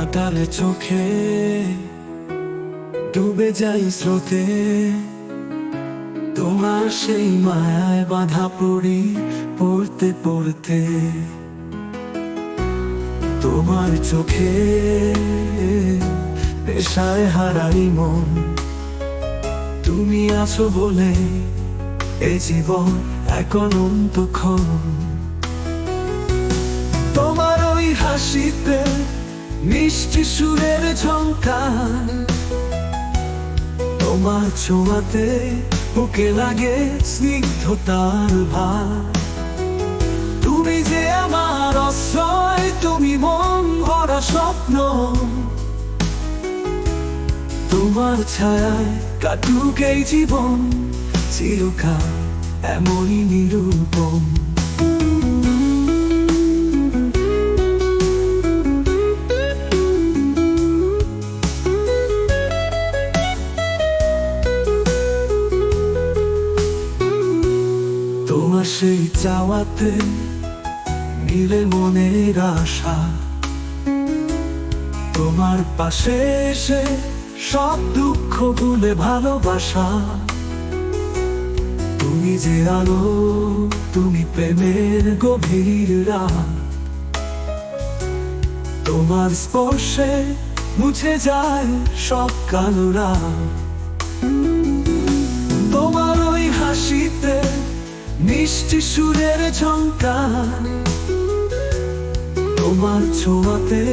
মাতালে চোখে ডুবে যাই স্রোতে, তোমার সেই মায়ায় বাঁধা পড়ি পড়তে পড়তে। তোমার চোখে পেশায় হারাই মন, তুমি আছো বলে এ জীবন এখন অন্তক্ষণ। তোমার ওই হাসিতে মিষ্টি সুরের ঝংকার, তোমার ছোঁয়াতে বুকে লাগে স্নিগ্ধতার ভার। তুমি যে আমার আশ্রয়, তুমি মন ভরা স্বপ্ন, তোমার ছায়ায় কাটুক এই জীবন চিরকাল এমনই নিরূপম। তোমার সেই চাওয়াতে মিলে মনের আশা, তোমার পাশে এসে সব দুঃখ ভুলে ভালোবাসা। তুমি যে আলো, তুমি প্রেমের গভীর রাত, তোমার স্পর্শে মুছে যায় সব কালো রাত। তোমার ওই হাসিতে মিষ্টি সুরের ঝংকার, তোমার ছোঁয়াতে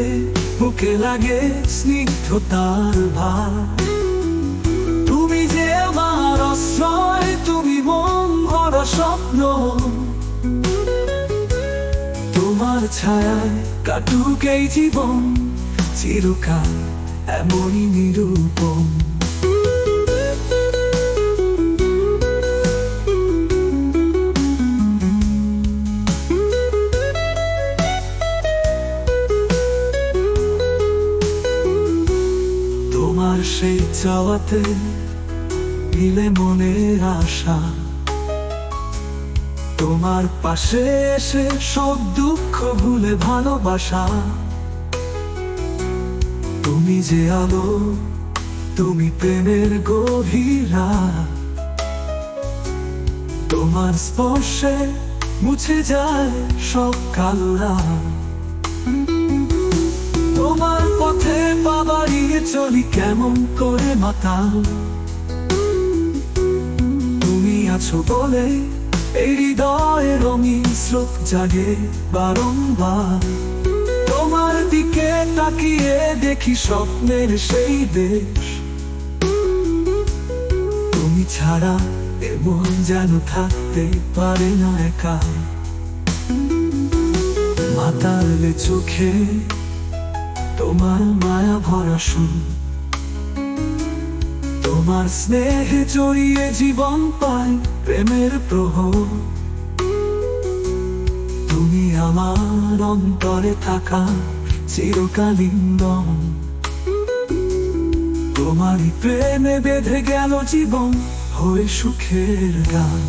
বুকে লাগে স্নিগ্ধতার ভার। তুমি যে আমার আশ্রয়, তুমি মন ভরা স্বপ্ন, তোমার ছায়ায় কাটুক এই জীবন চিরকাল এমনই নিরূপম। তোমার সেই চাওয়াতে মিলে মনের আশা, তোমার পাশে এসে সব দুঃখ ভুলে ভালোবাসা। তুমি যে আলো, তুমি প্রেমের গভীর রাত, তোমার স্পর্শে মুছে যায় সব কালো রাত। তোমার পথে পা বাড়িয়ে চলি কেমন করে মাতাল, তুমি আছো বলে এই হৃদয়ে রঙিন স্রোত জাগে বারংবার। তোমার দিকে তাকিয়ে দেখি স্বপ্নের সেই দেশ, তুমি ছাড়া এমন যেন থাকতে পারে না একা। মাতালে চোখে তোমার মায়া ভরা সুর, তোমার স্নেহে জড়িয়ে জীবন পায় প্রেমের প্রহর। তুমি আমার অন্তরে থাকা চিরকালীন দম, তোমারই প্রেমে বেঁধে গেল জীবন হয়ে সুখের গান।